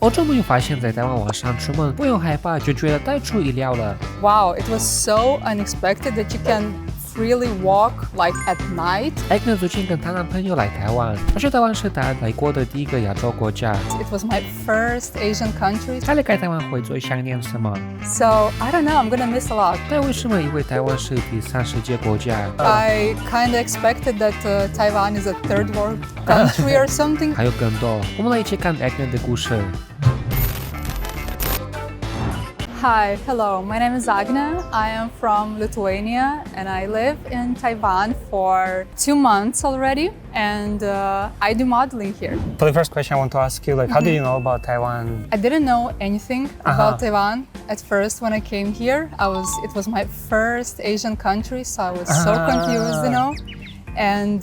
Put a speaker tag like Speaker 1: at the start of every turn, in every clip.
Speaker 1: 欧洲朋友发现，在台湾晚上出门不用害怕，就觉得太出意料了。
Speaker 2: Wow, it was so unexpected that you can freely walk like at night.
Speaker 1: Agne 最近跟她男朋友来台湾，而且台湾是她来过的第一个亚洲国家。
Speaker 2: It was my first Asian country.
Speaker 1: 她离开台湾会最想念什么
Speaker 2: So, I don't know, I'm gonna miss a lot.
Speaker 1: 但为什么以为台湾是第三世界国家
Speaker 2: I kind of expected that Taiwan is a third world country or something.
Speaker 1: 还有更多，我们来一起看 Agne 的故事。
Speaker 2: Hi, hello, my name is Agne. I am from Lithuania and I live in Taiwan for 2 months already, and I do modeling here.
Speaker 3: For the first question I want to ask you, how did you know about Taiwan?
Speaker 2: I didn't know anything about Taiwan at first when I came here. It was my first Asian country, so I was so confused, and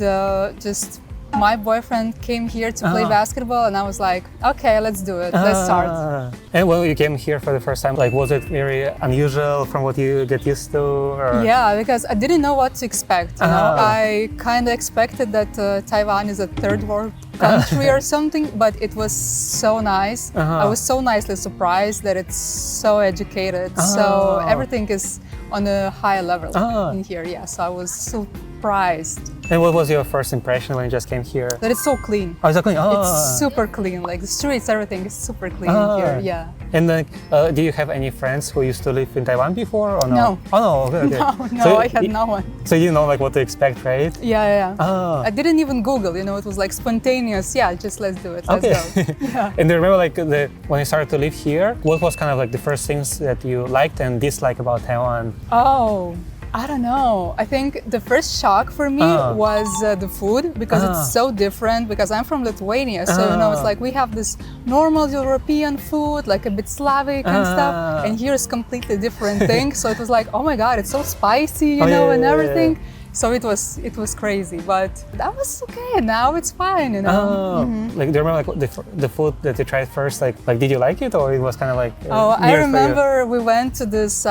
Speaker 2: just my boyfriend came here to play basketball, and I was like, okay, let's do it. Let's start.
Speaker 3: And when you came here for the first time, was it very unusual from what you get used to? Or?
Speaker 2: Yeah, because I didn't know what to expect. I kind of expected that Taiwan is a third world country or something, but it was so nice. I was so nicely surprised that it's so educated. So everything is on a high level in here. Yeah, so I was surprised.
Speaker 3: And what was your first impression when you just came here?
Speaker 2: That it's so clean.
Speaker 3: Oh, it's so clean.
Speaker 2: It's super clean. Like the streets, everything is super clean in here. Yeah.
Speaker 3: And then, do you have any friends who used to live in Taiwan before or no?
Speaker 2: No.
Speaker 3: Oh no. Okay.
Speaker 2: No, so I had no one.
Speaker 3: So you know what to expect, right?
Speaker 2: Yeah. I didn't even Google. It was like spontaneous. Yeah, just let's do it. Let's go. Yeah.
Speaker 3: And do you remember when you started to live here, what was kind of the first things that you liked and disliked about Taiwan?
Speaker 2: Oh, I don't know. I think the first shock for me was the food, because it's so different, because I'm from Lithuania. So, it's like we have this normal European food, like a bit Slavic and stuff. And here is completely different thing. So it was like, oh my God, it's so spicy, and everything.
Speaker 3: Yeah.
Speaker 2: So it was crazy, but that was okay. Now it's fine,
Speaker 3: do you remember the food that you tried first? Did you like it, or it was kind of like?
Speaker 2: I remember we went to this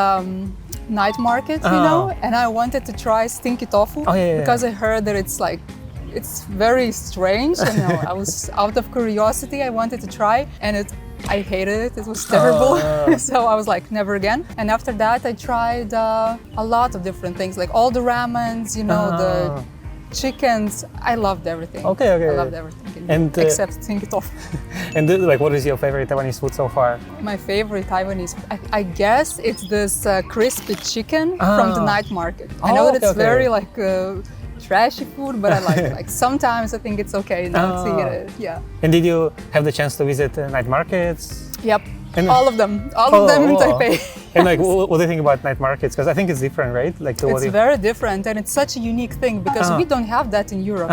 Speaker 2: night market, and I wanted to try stinky tofu because I heard that it's very strange. I was out of curiosity. I wanted to try, and I hated it. It was terrible. So I was like, never again. And after that, I tried a lot of different things, like all the ramens, the chickens. I loved everything.
Speaker 3: Okay.
Speaker 2: I loved everything, except stinky tofu.
Speaker 3: And what is your favorite Taiwanese food so far?
Speaker 2: My favorite Taiwanese, I guess it's this crispy chicken from the night market. I know that it's very trashy food, but I like it. Like sometimes I think it's okay now to eat it. Yeah.
Speaker 3: And did you have the chance to visit night markets?
Speaker 2: Yep. And all of them in Taipei.
Speaker 3: And what do you think about night markets? Because I think it's different, right?
Speaker 2: It's very different, and it's such a unique thing because we don't have that in Europe,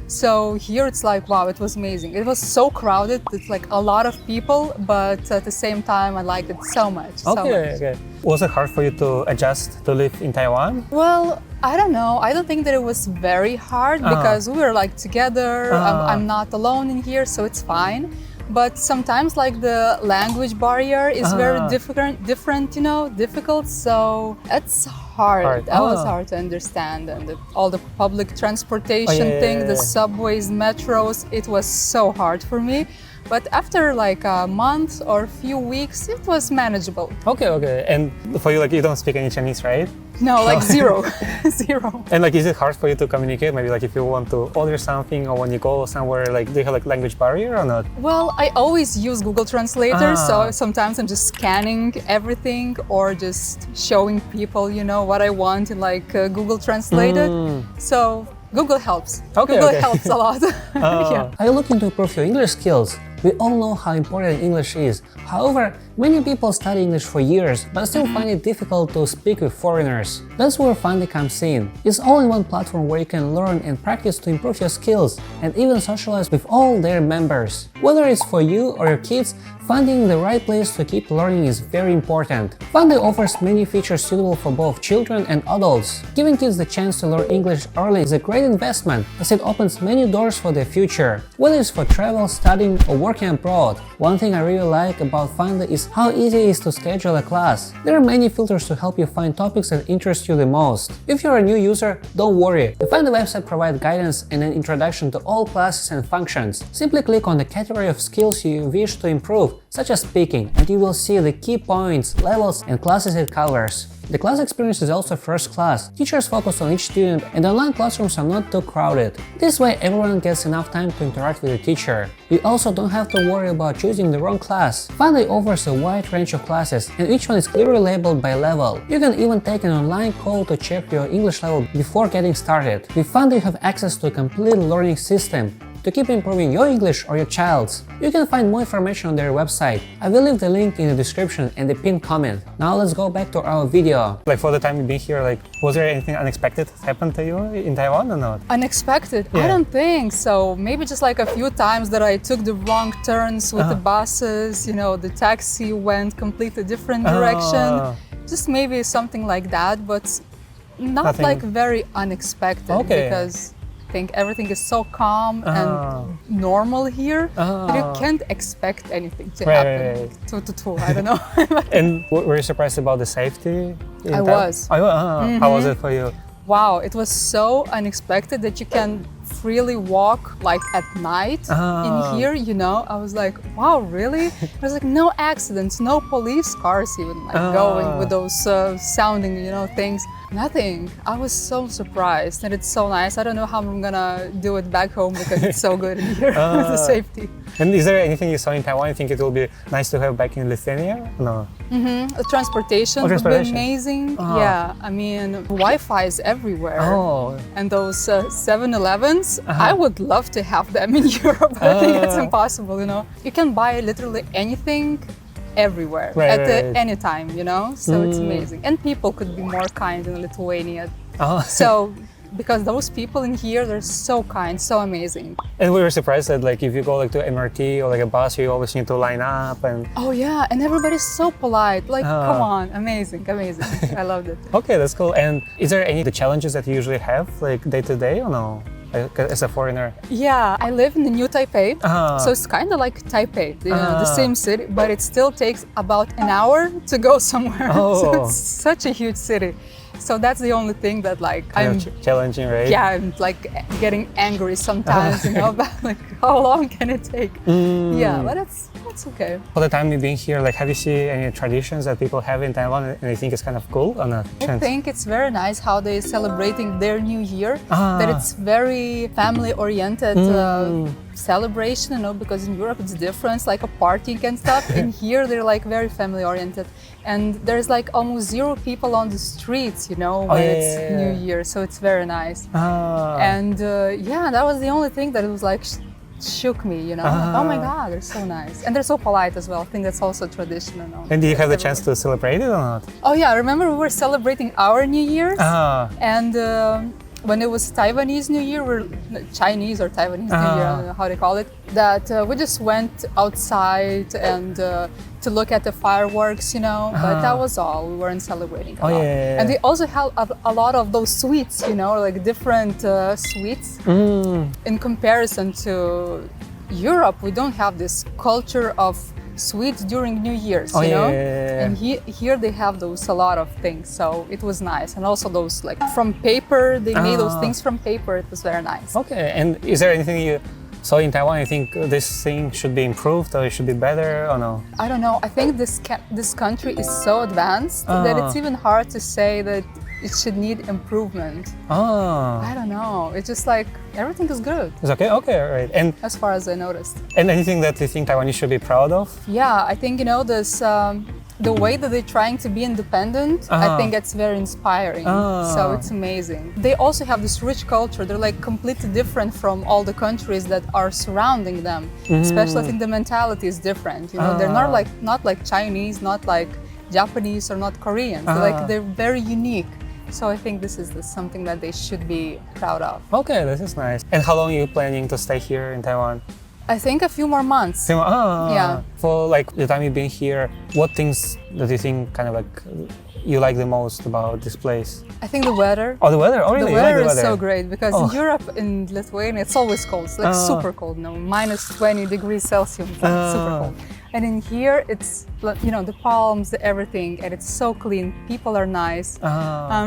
Speaker 2: So here it's like, wow, it was amazing. It was so crowded. It's like a lot of people, but at the same time, I liked it so much.
Speaker 3: Okay. Was it hard for you to adjust to live in Taiwan?
Speaker 2: Well, I don't know. I don't think that it was very hard because we were together. I'm not alone in here, so it's fine. But sometimes the language barrier is very different, difficult. So it's hard. That was hard to understand. And all the public transportation thing, the subways, metros, it was so hard for me. But after a month or a few weeks, it was manageable.
Speaker 3: Okay. And for you, you don't speak any Chinese, right?
Speaker 2: No, zero. Zero.
Speaker 3: And is it hard for you to communicate? Maybe if you want to order something or when you go somewhere, do you have language barrier or not?
Speaker 2: Well, I always use Google Translator, so sometimes I'm just scanning everything or just showing people, what I want in Google Translated. So Google helps. Google helps a lot.
Speaker 1: Yeah. Are you looking to improve your English skills? We all know how important English is. However, many people study English for years but still find it difficult to speak with foreigners. That's where FUNDAY comes in. It's all-in-one platform where you can learn and practice to improve your skills and even socialize with all their members. Whether it's for you or your kids, finding the right place to keep learning is very important. FUNDAY offers many features suitable for both children and adults. Giving kids the chance to learn English early is a great investment as it opens many doors for their future. Whether it's for travel, studying, or work working abroad. One thing I really like about FUNDAY is how easy it is to schedule a class. There are many filters to help you find topics that interest you the most. If you're a new user, don't worry. The FUNDAY website provides guidance and an introduction to all classes and functions. Simply click on the category of skills you wish to improve, such as speaking, and you will see the key points, levels, and classes it covers. The class experience is also first class. Teachers focus on each student and online classrooms are not too crowded. This way everyone gets enough time to interact with the teacher. You also don't have to worry about choosing the wrong class. FUNDAY offers a wide range of classes and each one is clearly labeled by level. You can even take an online call to check your English level before getting started. With FUNDAY you have access to a complete learning system to keep improving your English or your child's. You can find more information on their website. I will leave the link in the description and the pinned comment. Now let's go back to our video.
Speaker 3: Like for the time you've been here, like was there anything unexpected happened to you in Taiwan or not?
Speaker 2: Unexpected?
Speaker 3: Yeah.
Speaker 2: I don't think so. Maybe just like a few times that I took the wrong turns with the buses, you know, the taxi went completely different direction. Just maybe something like that, but not
Speaker 3: Nothing.
Speaker 2: like very unexpected because I think everything is so calm and normal here that you can't expect anything to happen. I don't know.
Speaker 3: And were you surprised about the safety?
Speaker 2: I was.
Speaker 3: How was it for you?
Speaker 2: Wow, it was so unexpected that you can freely walk like at night in here, you know. I was like, wow, really? There's like no accidents, no police cars even like going with those sounding, you know, things. Nothing. I was so surprised and it's so nice. I don't know how I'm gonna do it back home because it's so good in here with the safety.
Speaker 3: And is there anything you saw in Taiwan you think it will be nice to have back in Lithuania? No.
Speaker 2: The transportation would be amazing. Yeah, I mean, Wi-Fi is everywhere. And those 7-Elevens, I would love to have them in Europe. I think it's impossible, you know. You can buy literally anything everywhere at any time, you know. So it's amazing. And people could be more kind in Lithuania. So because those people in here, they're so kind, so amazing.
Speaker 3: And we were surprised that like if you go like to MRT or like a bus, you always need to line up and...
Speaker 2: Oh yeah, and everybody's so polite. Like, come on, amazing, amazing. I loved it.
Speaker 3: Okay, that's cool. And is there any of the challenges that you usually have like day to day or no? As a foreigner?
Speaker 2: Yeah, I live in the New Taipei, so it's kind of like Taipei, you know, the same city, but it still takes about an hour to go somewhere. So it's such a huge city. So that's the only thing that like I'm
Speaker 3: challenging, right?
Speaker 2: Yeah, I'm like getting angry sometimes, you know, about like how long can it take? Yeah, but that's okay.
Speaker 3: For the time you've been here, like have you seen any traditions that people have in Taiwan and you think it's kind of cool or not?
Speaker 2: I think it's very nice how they're celebrating their new year, that it's very family-oriented celebration, you know, because in Europe it's different, it's like a partying and stuff. In here they're like very family-oriented. And there's like almost 0 people on the streets, you know, when it's New Year, so it's very nice. And yeah, that was the only thing that it was like shook me, you know. Like, oh my God, they're so nice. And they're so polite as well. I think that's also traditional.
Speaker 3: And did you have the chance to celebrate it or not?
Speaker 2: Oh yeah, I remember we were celebrating our New Year's. And when it was Taiwanese New Year, Chinese or Taiwanese New Year, I don't know how they call it, that we just went outside and to look at the fireworks, you know, but that was all. We weren't celebrating a lot. And they also have a lot of those sweets, you know, like different sweets. In comparison to Europe, we don't have this culture of sweets during New Year's, you know? And here they have those, a lot of things, so it was nice. And also those like from paper, they made those things from paper, it was very nice.
Speaker 3: Okay, and is there anything you saw in Taiwan you think this thing should be improved or it should be better or no?
Speaker 2: I don't know, I think this country is so advanced that it's even hard to say that it should need improvement. I don't know, it's just like everything is good.
Speaker 3: It's okay, okay, all right. And
Speaker 2: as far as I noticed.
Speaker 3: And anything that you think Taiwanese should be proud of?
Speaker 2: Yeah, I think, you know, this the way that they're trying to be independent, I think it's very inspiring. So it's amazing. They also have this rich culture. They're like completely different from all the countries that are surrounding them. Especially I think the mentality is different. You know, they're not like Chinese, not like Japanese or not Korean. They're very unique. So I think this is something that they should be proud of.
Speaker 3: Okay, this is nice. And how long are you planning to stay here in Taiwan?
Speaker 2: I think a few more months. Yeah.
Speaker 3: For like the time you've been here, what things that you think kind of like you like the most about this place?
Speaker 2: I think the weather.
Speaker 3: Oh, the weather. Oh, really?
Speaker 2: The
Speaker 3: You like
Speaker 2: weather
Speaker 3: the
Speaker 2: is
Speaker 3: weather?
Speaker 2: so great because in Europe, in Lithuania, it's always cold. It's like super cold, minus 20 degrees Celsius, like super cold. And in here, it's, you know, the palms, everything, and it's so clean. People are nice.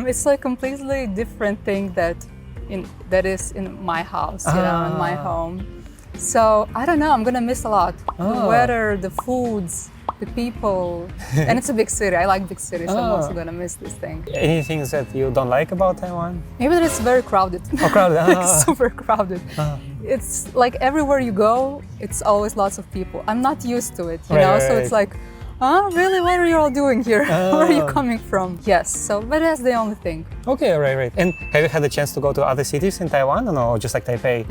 Speaker 2: It's like completely different thing that is in my house, you know, in my home. So I don't know. I'm gonna miss a lot. The weather, the foods, the people, and it's a big city. I like big cities, so I'm also gonna miss this thing.
Speaker 3: Any things that you don't like about Taiwan?
Speaker 2: Maybe that it's very crowded.
Speaker 3: Oh, crowded.
Speaker 2: Like super crowded. It's like everywhere you go, it's always lots of people. I'm not used to it, you know. So it's like, really? What are you all doing here? Where are you coming from? Yes. So, but that's the only thing.
Speaker 3: Okay, right. And have you had the chance to go to other cities in Taiwan, or no, just like Taipei?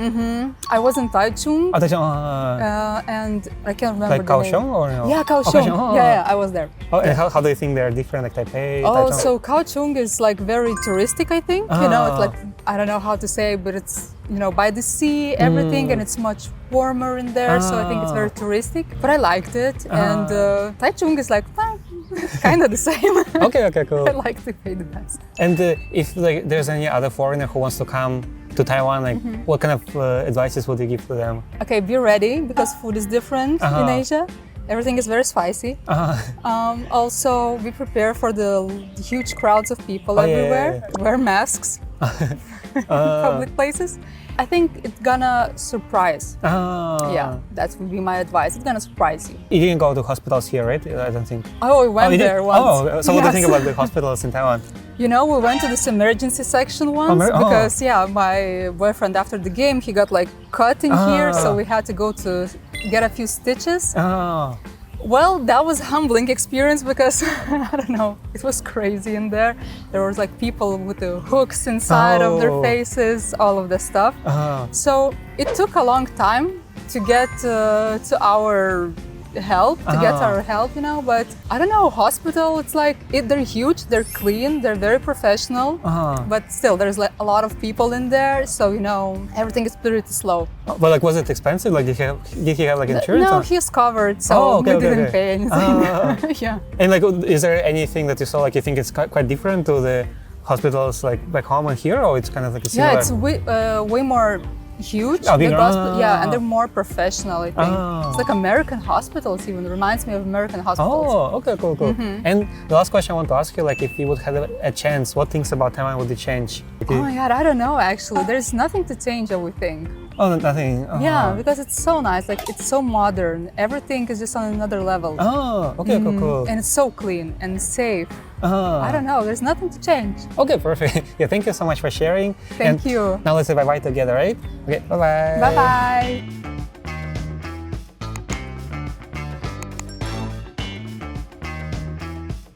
Speaker 2: I was in Taichung,
Speaker 3: Oh, Taichung,
Speaker 2: and I can't remember
Speaker 3: like
Speaker 2: the name.
Speaker 3: Kaohsiung or no?
Speaker 2: Yeah, Kaohsiung.
Speaker 3: Kaohsiung.
Speaker 2: Yeah, I was there.
Speaker 3: Oh, and how do you think they're different, like Taipei?
Speaker 2: Oh,
Speaker 3: Taichung?
Speaker 2: so Kaohsiung is like very touristic, I think. You know, it's like, I don't know how to say, but it's, you know, by the sea, everything, and it's much warmer in there. So I think it's very touristic, but I liked it. And Taichung is like, kind of the same.
Speaker 3: Okay, cool.
Speaker 2: I like Taipei the best.
Speaker 3: And if like there's any other foreigner who wants to come to Taiwan, like what kind of advices would you give to them?
Speaker 2: Okay, be ready because food is different in Asia. Everything is very spicy. Also, be prepared for the huge crowds of people everywhere.
Speaker 3: Yeah.
Speaker 2: Wear masks in public places. I think it's gonna surprise. Yeah, that would be my advice. It's gonna surprise you.
Speaker 3: You didn't go to hospitals here, right? I don't think.
Speaker 2: Oh, we went
Speaker 3: you
Speaker 2: there
Speaker 3: did?
Speaker 2: once.
Speaker 3: Oh, so what do you think
Speaker 2: Yes.
Speaker 3: about the hospitals in Taiwan?
Speaker 2: You know, we went to this emergency section once because, my boyfriend after the game, he got like cut in here, so we had to go to get a few stitches. Well, that was a humbling experience because, I don't know, it was crazy in there. There was like people with the hooks inside of their faces, all of the stuff. So it took a long time to get to our help, you know, but I don't know, hospital, it's like, they're huge, they're clean, they're very professional, but still there's like a lot of people in there, so, you know, everything is pretty slow.
Speaker 3: But like, was it expensive? Like, did he have like insurance?
Speaker 2: No,
Speaker 3: or?
Speaker 2: he's covered, so we didn't pay anything. Yeah.
Speaker 3: And like, is there anything that you saw, like, you think it's quite different to the hospitals like back home and here, or it's kind of like a similar?
Speaker 2: Yeah, it's way more huge,
Speaker 3: bigger.
Speaker 2: And they're more professional, I think. It's like American hospitals even, reminds me of American hospitals.
Speaker 3: Oh, okay, cool. And the last question I want to ask you, like, if you would have a chance, what things about Taiwan would you change?
Speaker 2: Oh my God, I don't know actually. There's nothing to change, I would think.
Speaker 3: Oh, nothing.
Speaker 2: Yeah, because it's so nice, like it's so modern. Everything is just on another level.
Speaker 3: Oh, okay, cool.
Speaker 2: And it's so clean and safe. I don't know, there's nothing to change.
Speaker 3: Okay, perfect. Yeah, thank you so much for sharing.
Speaker 2: Thank you.
Speaker 3: Now let's say bye-bye together, right? Okay, bye-bye.
Speaker 2: Bye-bye.